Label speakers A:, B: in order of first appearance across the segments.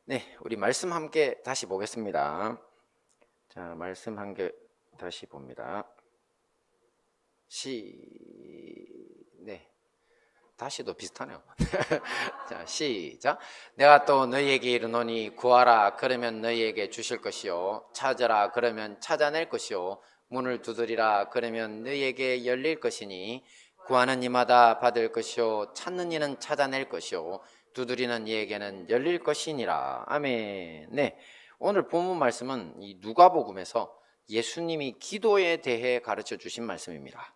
A: 네, 우리 말씀 함께 다시 보겠습니다. 자, 말씀 함께 다시 봅니다. 네, 다시도 비슷하네요. 자, 시작. 내가 또 너희에게 이르노니 구하라 그러면 너희에게 주실 것이요 찾으라 그러면 찾아낼 것이요 문을 두드리라 그러면 너희에게 열릴 것이니 구하는 이마다 받을 것이요 찾는 이는 찾아낼 것이요 두드리는 이에게는 열릴 것이니라. 아멘. 네, 오늘 본문 말씀은 이 누가복음에서 예수님이 기도에 대해 가르쳐 주신 말씀입니다.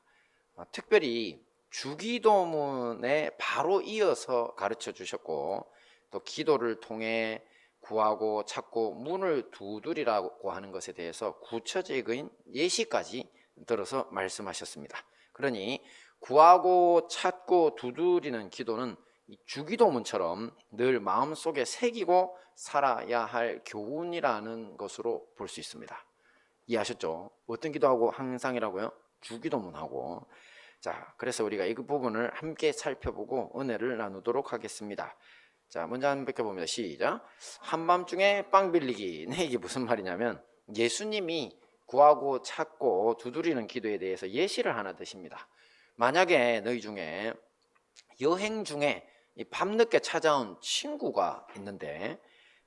A: 특별히 주기도문에 바로 이어서 가르쳐 주셨고, 또 기도를 통해 구하고 찾고 문을 두드리라고 하는 것에 대해서 구체적인 예시까지 들어서 말씀하셨습니다. 그러니 구하고 찾고 두드리는 기도는 주기도문처럼 늘 마음속에 새기고 살아야 할 교훈이라는 것으로 볼 수 있습니다. 이해하셨죠? 어떤 기도하고 항상이라고요? 주기도문하고. 자, 그래서 우리가 이 부분을 함께 살펴보고 은혜를 나누도록 하겠습니다. 자, 먼저 한번 봅니다. 시작. 한밤중에 빵 빌리기. 네, 이게 무슨 말이냐면 예수님이 구하고 찾고 두드리는 기도에 대해서 예시를 하나 드십니다. 만약에 너희 중에 여행 중에 밤늦게 찾아온 친구가 있는데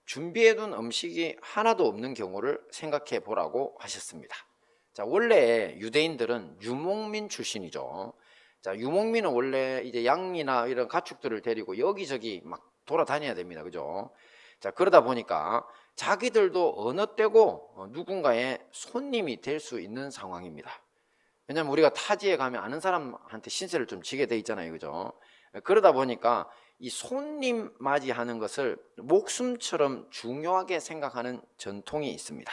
A: 준비해둔 음식이 하나도 없는 경우를 생각해 보라고 하셨습니다. 자, 원래 유대인들은 유목민 출신이죠. 자, 유목민은 원래 이제 양이나 이런 가축들을 데리고 여기저기 막 돌아다녀야 됩니다. 그죠? 자, 그러다 보니까 자기들도 어느 때고 누군가의 손님이 될 수 있는 상황입니다. 왜냐면 우리가 타지에 가면 아는 사람한테 신세를 좀 지게 돼 있잖아요. 그죠? 그러다 보니까 이 손님 맞이하는 것을 목숨처럼 중요하게 생각하는 전통이 있습니다.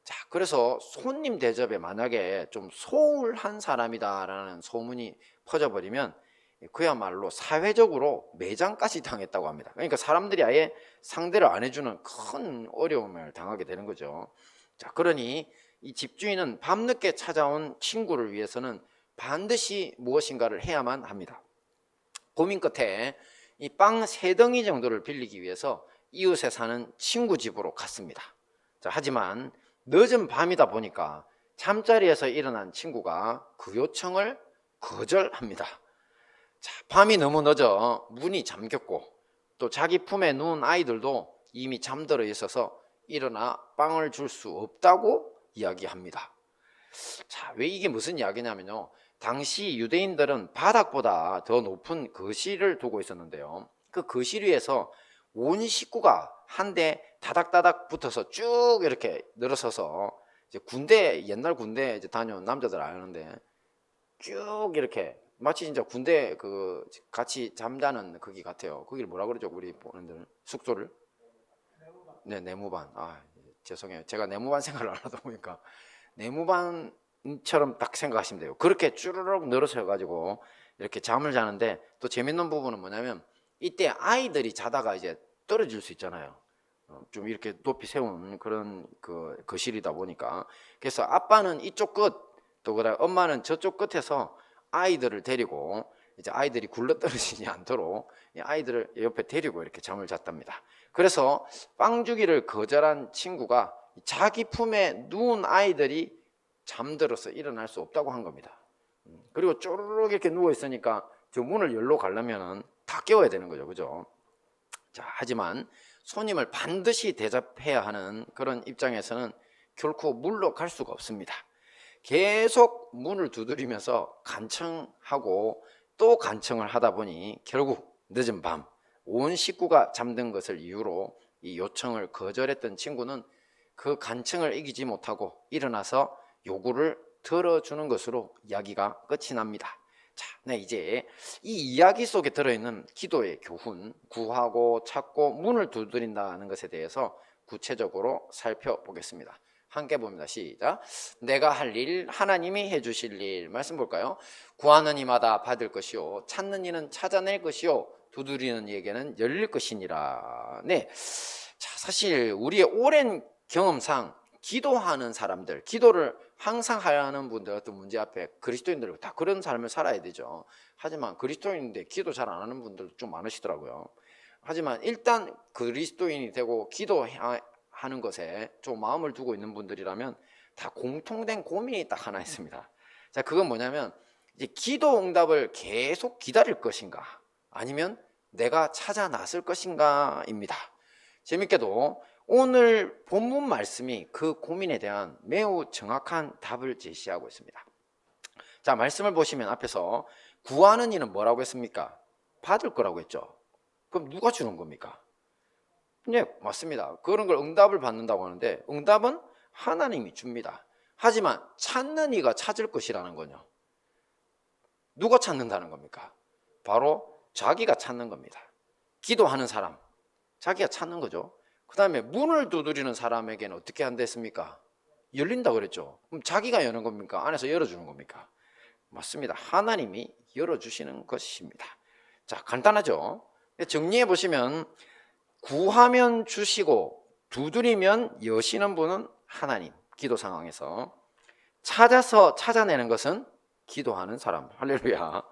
A: 자, 그래서 손님 대접에 만약에 좀 소홀한 사람이다라는 소문이 퍼져버리면 그야말로 사회적으로 매장까지 당했다고 합니다. 그러니까 사람들이 아예 상대를 안 해주는 큰 어려움을 당하게 되는 거죠. 자, 그러니 이 집주인은 밤늦게 찾아온 친구를 위해서는 반드시 무엇인가를 해야만 합니다. 고민 끝에 이 빵 3덩이 정도를 빌리기 위해서 이웃에 사는 친구 집으로 갔습니다. 자, 하지만 늦은 밤이다 보니까 잠자리에서 일어난 친구가 그 요청을 거절합니다. 자, 밤이 너무 늦어 문이 잠겼고 또 자기 품에 누운 아이들도 이미 잠들어 있어서 일어나 빵을 줄 수 없다고 이야기합니다. 자, 왜 이게 무슨 이야기냐면요, 당시 유대인들은 바닥보다 더 높은 거실을 두고 있었는데요, 그 거실 위에서 온 식구가 한데 다닥다닥 붙어서 쭉 이렇게 늘어서서 이제 군대, 옛날 군대 이제 다녀온 남자들 아는데 쭉 이렇게 마치 진짜 군대 그 같이 잠자는 거기 같아요. 거기를 뭐라 그러죠? 우리 보는 데는 숙소를. 네, 내무반. 아, 죄송해요. 제가 내무반 생각을 안 하다 보니까 내무반처럼 딱 생각하시면 돼요. 그렇게 쭈르륵 늘어서 가지고 이렇게 잠을 자는데, 또 재밌는 부분은 뭐냐면 이때 아이들이 자다가 이제 떨어질 수 있잖아요. 좀 이렇게 높이 세운 그런 그 거실이다 보니까, 그래서 아빠는 이쪽 끝, 또 그다음 엄마는 저쪽 끝에서 아이들을 데리고 이제 아이들이 굴러 떨어지지 않도록 이 아이들을 옆에 데리고 이렇게 잠을 잤답니다. 그래서 빵 주기를 거절한 친구가 자기 품에 누운 아이들이 잠들어서 일어날 수 없다고 한 겁니다. 그리고 쪼르륵 이렇게 누워 있으니까 저 문을 열러 가려면은 다 깨워야 되는 거죠. 그죠? 자, 하지만 손님을 반드시 대접해야 하는 그런 입장에서는 결코 물러갈 수가 없습니다. 계속 문을 두드리면서 간청하고 또 간청을 하다 보니 결국 늦은 밤 온 식구가 잠든 것을 이유로 이 요청을 거절했던 친구는 그 간청을 이기지 못하고 일어나서 요구를 들어주는 것으로 이야기가 끝이 납니다. 자, 네, 이제 이 이야기 속에 들어있는 기도의 교훈, 구하고 찾고 문을 두드린다는 것에 대해서 구체적으로 살펴보겠습니다. 함께 봅니다. 시작. 내가 할 일, 하나님이 해주실 일. 말씀 볼까요? 구하는 이마다 받을 것이요 찾는 이는 찾아낼 것이요 두드리는 이에게는 열릴 것이니라. 네, 자, 사실 우리의 오랜 경험상 기도하는 사람들, 기도를 항상 하는 분들, 어떤 문제 앞에 그리스도인들 다 그런 삶을 살아야 되죠. 하지만 그리스도인인데 기도 잘 안 하는 분들도 좀 많으시더라고요. 하지만 일단 그리스도인이 되고 기도하는 것에 좀 마음을 두고 있는 분들이라면 다 공통된 고민이 딱 하나 있습니다. 자, 그건 뭐냐면 이제 기도 응답을 계속 기다릴 것인가, 아니면 내가 찾아 나설 것인가입니다. 재밌게도 오늘 본문 말씀이 그 고민에 대한 매우 정확한 답을 제시하고 있습니다. 자, 말씀을 보시면 앞에서 구하는 이는 뭐라고 했습니까? 받을 거라고 했죠. 그럼 누가 주는 겁니까? 네, 맞습니다. 그런 걸 응답을 받는다고 하는데 응답은 하나님이 줍니다. 하지만 찾는 이가 찾을 것이라는 거요. 누가 찾는다는 겁니까? 바로 자기가 찾는 겁니다. 기도하는 사람, 자기가 찾는 거죠. 그 다음에 문을 두드리는 사람에게는 어떻게 한댔습니까? 열린다 그랬죠. 그럼 자기가 여는 겁니까? 안에서 열어주는 겁니까? 맞습니다. 하나님이 열어주시는 것입니다. 자, 간단하죠. 정리해 보시면 구하면 주시고 두드리면 여시는 분은 하나님. 기도 상황에서 찾아서 찾아내는 것은 기도하는 사람. 할렐루야.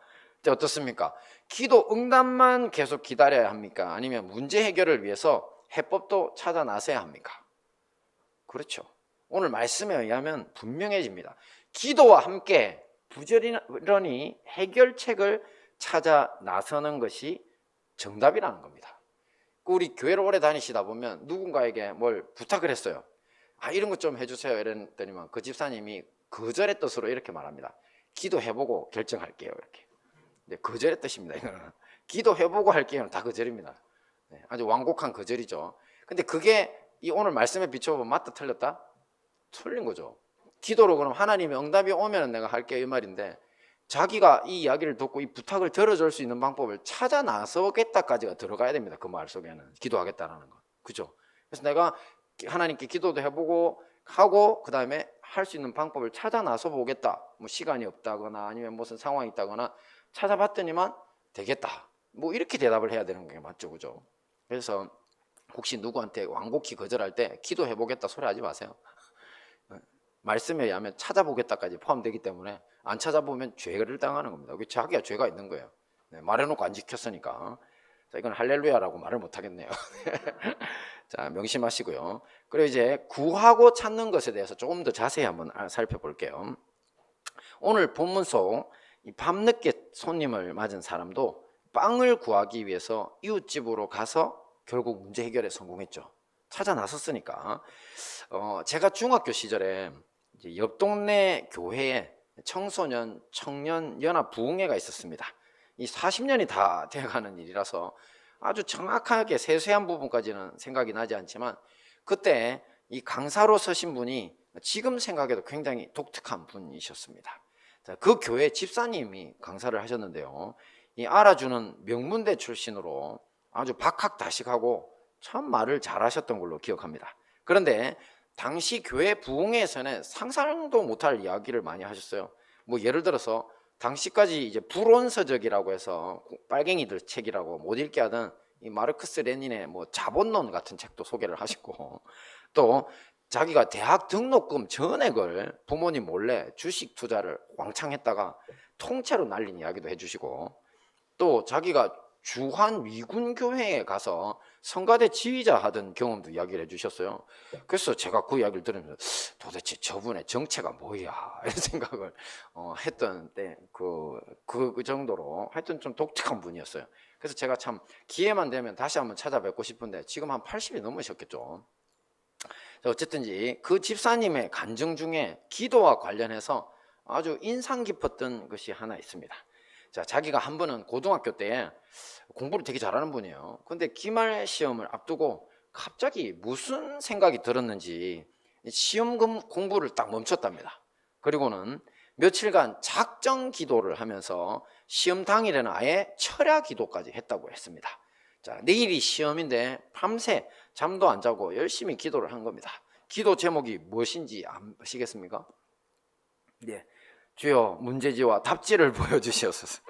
A: 자, 어떻습니까? 기도 응답만 계속 기다려야 합니까? 아니면 문제 해결을 위해서 해법도 찾아 나서야 합니까? 그렇죠. 오늘 말씀에 의하면 분명해집니다. 기도와 함께 부지런히 해결책을 찾아 나서는 것이 정답이라는 겁니다. 우리 교회를 오래 다니시다 보면 누군가에게 뭘 부탁을 했어요. 아, 이런 것 좀 해주세요 이랬더니만 그 집사님이 거절의 뜻으로 이렇게 말합니다. 기도해보고 결정할게요. 이렇게. 네, 거절의 뜻입니다. 이거는 기도해보고 할게요는 다 거절입니다. 네, 아주 완곡한 거절이죠. 근데 그게 이 오늘 말씀에 비춰보면 맞다 틀렸다? 틀린 거죠. 기도로 그럼 하나님의 응답이 오면 내가 할게요 이 말인데, 자기가 이 이야기를 듣고 이 부탁을 들어줄 수 있는 방법을 찾아 나서겠다까지가 들어가야 됩니다. 그 말 속에는 기도하겠다라는 거, 그죠? 그래서 내가 하나님께 기도도 해보고 하고 그 다음에 할 수 있는 방법을 찾아 나서 보겠다. 뭐 시간이 없다거나 아니면 무슨 상황이 있다거나 찾아봤더니만 되겠다. 뭐 이렇게 대답을 해야 되는 게 맞죠, 그죠? 그래서 혹시 누구한테 완곡히 거절할 때 기도해보겠다 소리 하지 마세요. 말씀에 의하면 찾아보겠다까지 포함되기 때문에 안 찾아보면 죄를 당하는 겁니다. 자기가 죄가 있는 거예요. 네, 말해놓고 안 지켰으니까. 자, 이건 할렐루야라고 말을 못 하겠네요. 자, 명심하시고요. 그리고 이제 구하고 찾는 것에 대해서 조금 더 자세히 한번 살펴볼게요. 오늘 본문 속 밤늦게 손님을 맞은 사람도 빵을 구하기 위해서 이웃집으로 가서 결국 문제 해결에 성공했죠. 찾아 나섰으니까. 제가 중학교 시절에 이제 옆 동네 교회에 청소년 청년 연합 부흥회가 있었습니다. 이 40년이 다 돼가는 일이라서 아주 정확하게 세세한 부분까지는 생각이 나지 않지만, 그때 이 강사로 서신 분이 지금 생각해도 굉장히 독특한 분이셨습니다. 그 교회 집사님이 강사를 하셨는데요, 이 알아주는 명문대 출신으로 아주 박학다식하고 참 말을 잘하셨던 걸로 기억합니다. 그런데 당시 교회 부흥회에서는 상상도 못할 이야기를 많이 하셨어요. 뭐 예를 들어서 당시까지 이제 불온서적이라고 해서 빨갱이들 책이라고 못 읽게 하던 이 마르크스 레닌의 뭐 자본론 같은 책도 소개를 하시고, 또 자기가 대학 등록금 전액을 부모님 몰래 주식 투자를 왕창 했다가 통째로 날린 이야기도 해주시고, 또 자기가 주한 위군교회에 가서 성가대 지휘자 하던 경험도 이야기를 해주셨어요. 그래서 제가 그 이야기를 들으면서 도대체 저분의 정체가 뭐야 이런 생각을 했던 때 그 정도로 하여튼 좀 독특한 분이었어요. 그래서 제가 참 기회만 되면 다시 한번 찾아뵙고 싶은데 지금 한 80이 넘으셨겠죠. 어쨌든지 그 집사님의 간증 중에 기도와 관련해서 아주 인상 깊었던 것이 하나 있습니다. 자, 자기가 한 번은 고등학교 때 공부를 되게 잘하는 분이에요. 근데 기말 시험을 앞두고 갑자기 무슨 생각이 들었는지 시험 공부를 딱 멈췄답니다. 그리고는 며칠간 작정 기도를 하면서 시험 당일에는 아예 철야 기도까지 했다고 했습니다. 자, 내일이 시험인데 밤새 잠도 안 자고 열심히 기도를 한 겁니다. 기도 제목이 무엇인지 아시겠습니까? 네, 주여 문제지와 답지를 보여주시옵소서.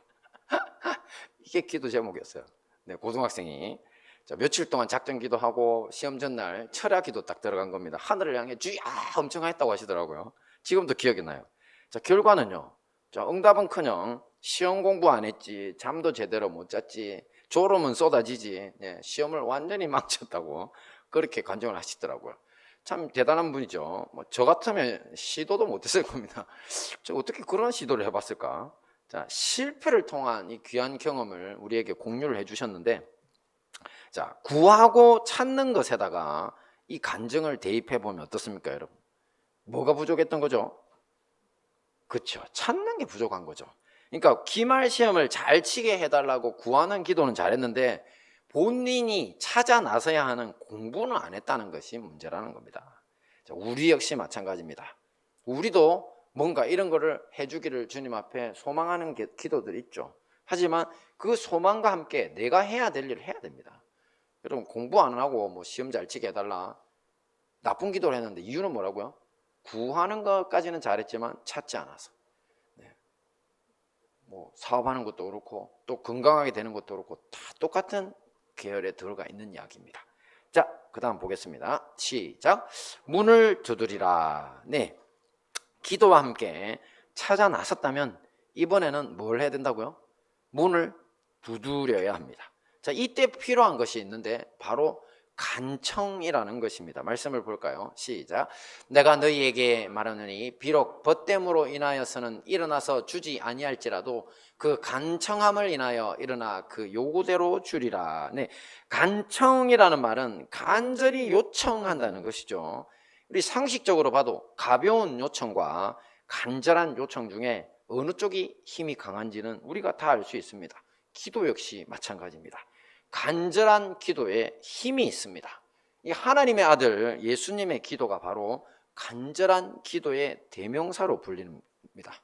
A: 이게 기도 제목이었어요. 네, 고등학생이. 자, 며칠 동안 작전 기도하고 시험 전날 철야 기도 딱 들어간 겁니다. 하늘을 향해 주야 엄청 했다고 하시더라고요. 지금도 기억이 나요. 자, 결과는요. 자, 응답은커녕 시험 공부 안 했지, 잠도 제대로 못 잤지, 졸음은 쏟아지지. 예, 시험을 완전히 망쳤다고 그렇게 간증을 하시더라고요. 참 대단한 분이죠. 뭐 저 같으면 시도도 못했을 겁니다. 저 어떻게 그런 시도를 해봤을까? 자, 실패를 통한 이 귀한 경험을 우리에게 공유를 해주셨는데, 자, 구하고 찾는 것에다가 이 간증을 대입해 보면 어떻습니까, 여러분? 뭐가 부족했던 거죠? 그렇죠. 찾는 게 부족한 거죠. 그러니까 기말 시험을 잘 치게 해달라고 구하는 기도는 잘했는데 본인이 찾아 나서야 하는 공부는 안 했다는 것이 문제라는 겁니다. 우리 역시 마찬가지입니다. 우리도 뭔가 이런 거를 해주기를 주님 앞에 소망하는 기도들이 있죠. 하지만 그 소망과 함께 내가 해야 될 일을 해야 됩니다. 여러분, 공부 안 하고 뭐 시험 잘 치게 해달라, 나쁜 기도를 했는데 이유는 뭐라고요? 구하는 것까지는 잘했지만 찾지 않아서. 네. 뭐 사업하는 것도 그렇고 또 건강하게 되는 것도 그렇고 다 똑같은 계열에 들어가 있는 이야기입니다. 자, 그 다음 보겠습니다. 시작. 문을 두드리라. 네, 기도와 함께 찾아 나섰다면 이번에는 뭘 해야 된다고요? 문을 두드려야 합니다. 자, 이때 필요한 것이 있는데 바로 간청이라는 것입니다. 말씀을 볼까요? 시작. 내가 너희에게 말하노니 비록 벗됨으로 인하여서는 일어나서 주지 아니할지라도 그 간청함을 인하여 일어나 그 요구대로 주리라. 네, 간청이라는 말은 간절히 요청한다는 것이죠. 우리 상식적으로 봐도 가벼운 요청과 간절한 요청 중에 어느 쪽이 힘이 강한지는 우리가 다 알 수 있습니다. 기도 역시 마찬가지입니다. 간절한 기도에 힘이 있습니다. 이 하나님의 아들 예수님의 기도가 바로 간절한 기도의 대명사로 불립니다.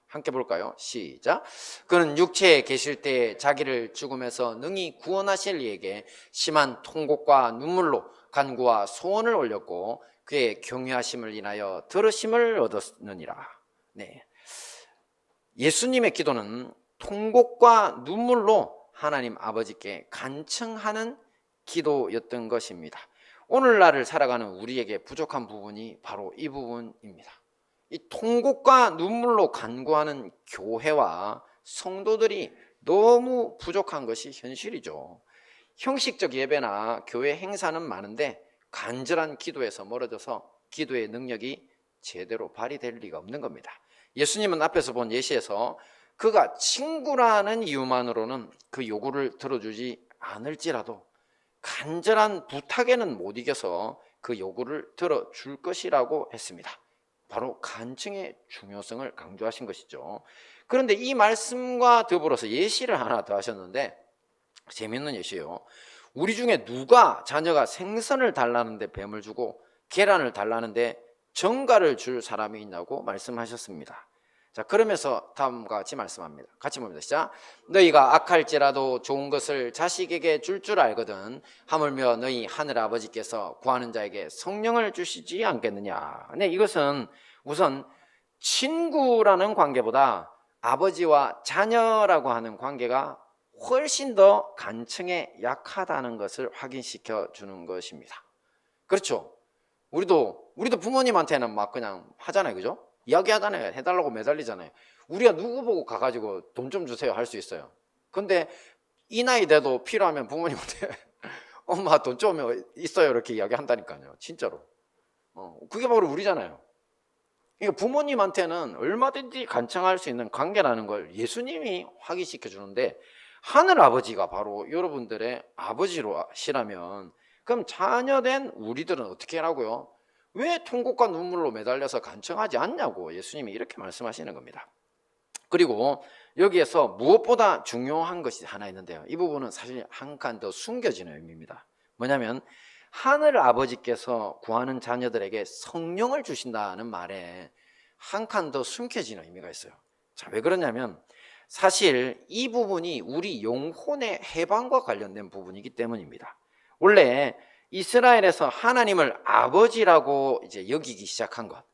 A: 함께 볼까요? 시작. 그는 육체에 계실 때 자기를 죽음에서 능히 구원하실 이에게 심한 통곡과 눈물로 간구와 소원을 올렸고 그의 경외하심을 인하여 들으심을 얻었느니라. 네, 예수님의 기도는 통곡과 눈물로 하나님 아버지께 간청하는 기도였던 것입니다. 오늘날을 살아가는 우리에게 부족한 부분이 바로 이 부분입니다. 이 통곡과 눈물로 간구하는 교회와 성도들이 너무 부족한 것이 현실이죠. 형식적 예배나 교회 행사는 많은데 간절한 기도에서 멀어져서 기도의 능력이 제대로 발휘될 리가 없는 겁니다. 예수님은 앞에서 본 예시에서 그가 친구라는 이유만으로는 그 요구를 들어주지 않을지라도 간절한 부탁에는 못 이겨서 그 요구를 들어줄 것이라고 했습니다. 바로 간청의 중요성을 강조하신 것이죠. 그런데 이 말씀과 더불어서 예시를 하나 더 하셨는데 재밌는 예시예요. 우리 중에 누가 자녀가 생선을 달라는데 뱀을 주고 계란을 달라는데 정갈을 줄 사람이 있냐고 말씀하셨습니다. 자, 그러면서 다음과 같이 말씀합니다. 같이 봅니다. 시작. 너희가 악할지라도 좋은 것을 자식에게 줄 알거든 하물며 너희 하늘 아버지께서 구하는 자에게 성령을 주시지 않겠느냐. 네, 이것은 우선 친구라는 관계보다 아버지와 자녀라고 하는 관계가 훨씬 더 간청에 약하다는 것을 확인시켜 주는 것입니다. 그렇죠? 우리도 부모님한테는 막 그냥 하잖아요. 그죠? 이야기하잖아요. 해달라고 매달리잖아요. 우리가 누구 보고 가가지고 돈 좀 주세요 할 수 있어요. 근데 이 나이 돼도 필요하면 부모님한테 엄마 돈 좀 있어요 이렇게 이야기한다니까요. 진짜로. 그게 바로 우리잖아요. 그러니까 부모님한테는 얼마든지 간청할 수 있는 관계라는 걸 예수님이 확인시켜 주는데 하늘 아버지가 바로 여러분들의 아버지로시라면 그럼 자녀된 우리들은 어떻게 하라고요? 왜 통곡과 눈물로 매달려서 간청하지 않냐고 예수님이 이렇게 말씀하시는 겁니다. 그리고 여기에서 무엇보다 중요한 것이 하나 있는데요. 이 부분은 사실 한 칸 더 숨겨지는 의미입니다. 뭐냐면 하늘 아버지께서 구하는 자녀들에게 성령을 주신다는 말에 한 칸 더 숨겨지는 의미가 있어요. 자, 왜 그러냐면 사실 이 부분이 우리 영혼의 해방과 관련된 부분이기 때문입니다. 원래 이스라엘에서 하나님을 아버지라고 이제 여기기 시작한 것,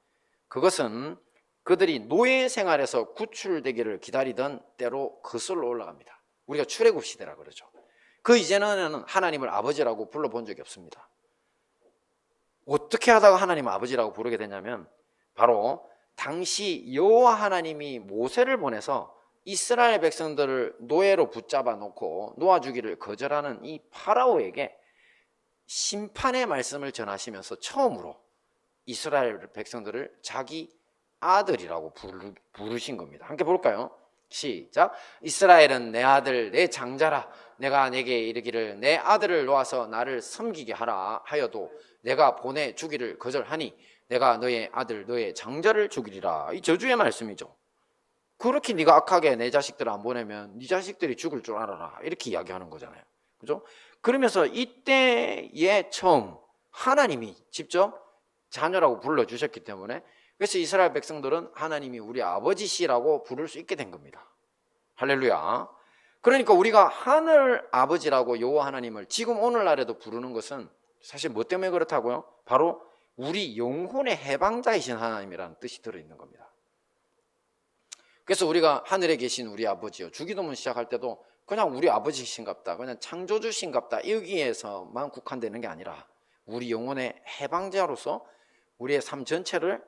A: 그것은 그들이 노예 생활에서 구출되기를 기다리던 때로 거슬러 올라갑니다. 우리가 출애굽 시대라 그러죠. 그 이전에는 하나님을 아버지라고 불러본 적이 없습니다. 어떻게 하다가 하나님을 아버지라고 부르게 되냐면 바로 당시 여호와 하나님이 모세를 보내서 이스라엘 백성들을 노예로 붙잡아 놓고 놓아주기를 거절하는 이 파라오에게 심판의 말씀을 전하시면서 처음으로 이스라엘 백성들을 자기 아들이라고 부르신 겁니다. 함께 볼까요? 시작. 이스라엘은 내 아들 내 장자라. 내가 내게 이르기를 내 아들을 놓아서 나를 섬기게 하라 하여도 내가 보내 주기를 거절하니 내가 너의 아들 너의 장자를 죽이리라. 이 저주의 말씀이죠. 그렇게 네가 악하게 내 자식들을 안 보내면 네 자식들이 죽을 줄 알아라. 이렇게 이야기하는 거잖아요. 그죠? 그러면서 이때에 처음 하나님이 직접 자녀라고 불러주셨기 때문에, 그래서 이스라엘 백성들은 하나님이 우리 아버지시라고 부를 수 있게 된 겁니다. 할렐루야. 그러니까 우리가 하늘 아버지라고 여호와 하나님을 지금 오늘날에도 부르는 것은 사실 뭐 때문에 그렇다고요? 바로 우리 영혼의 해방자이신 하나님이라는 뜻이 들어있는 겁니다. 그래서 우리가 하늘에 계신 우리 아버지요, 주기도문 시작할 때도 그냥 우리 아버지신갑다, 그냥 창조주신갑다 여기에서만 국한되는 게 아니라 우리 영혼의 해방자로서 우리의 삶 전체를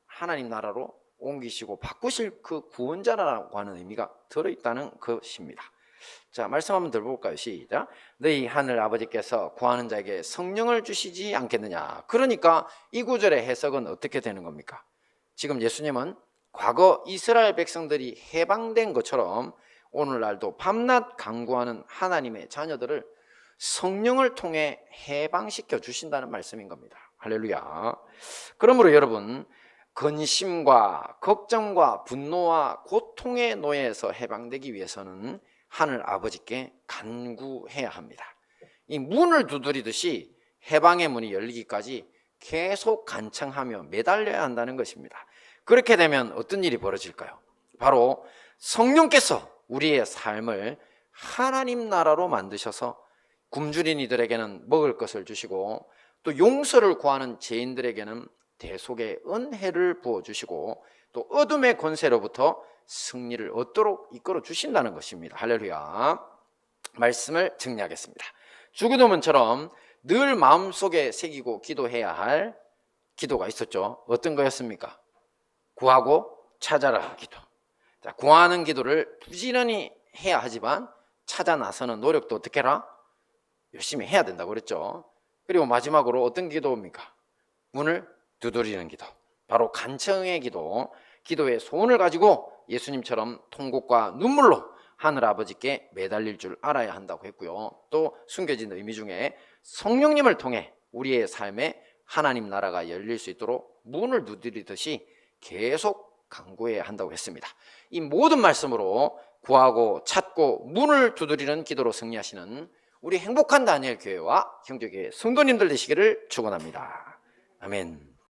A: 하나님 나라로 옮기시고 바꾸실 그 구원자라고 하는 의미가 들어있다는 것입니다. 자, 말씀 한번 들어볼까요? 시작. 너희 하늘 아버지께서 구하는 자에게 성령을 주시지 않겠느냐. 그러니까 이 구절의 해석은 어떻게 되는 겁니까? 지금 예수님은 과거 이스라엘 백성들이 해방된 것처럼 오늘날도 밤낮 간구하는 하나님의 자녀들을 성령을 통해 해방시켜 주신다는 말씀인 겁니다. 할렐루야. 그러므로 여러분, 근심과 걱정과 분노와 고통의 노예에서 해방되기 위해서는 하늘 아버지께 간구해야 합니다. 이 문을 두드리듯이 해방의 문이 열리기까지 계속 간청하며 매달려야 한다는 것입니다. 그렇게 되면 어떤 일이 벌어질까요? 바로 성령께서 우리의 삶을 하나님 나라로 만드셔서 굶주린 이들에게는 먹을 것을 주시고 또 용서를 구하는 죄인들에게는 대속의 은혜를 부어주시고 또 어둠의 권세로부터 승리를 얻도록 이끌어 주신다는 것입니다. 할렐루야. 말씀을 정리하겠습니다. 주기도문처럼 늘 마음속에 새기고 기도해야 할 기도가 있었죠. 어떤 거였습니까? 구하고 찾아라 기도. 자, 구하는 기도를 부지런히 해야 하지만 찾아 나서는 노력도 어떻게 해라? 열심히 해야 된다고 그랬죠. 그리고 마지막으로 어떤 기도입니까? 문을 두드리는 기도. 바로 간청의 기도. 기도의 소원을 가지고 예수님처럼 통곡과 눈물로 하늘 아버지께 매달릴 줄 알아야 한다고 했고요. 또 숨겨진 의미 중에 성령님을 통해 우리의 삶에 하나님 나라가 열릴 수 있도록 문을 두드리듯이 계속 간구해야 한다고 했습니다. 이 모든 말씀으로 구하고 찾고 문을 두드리는 기도로 승리하시는 우리 행복한 다니엘 교회와 형제교회 성도님들 되시기를 축원합니다. 아멘.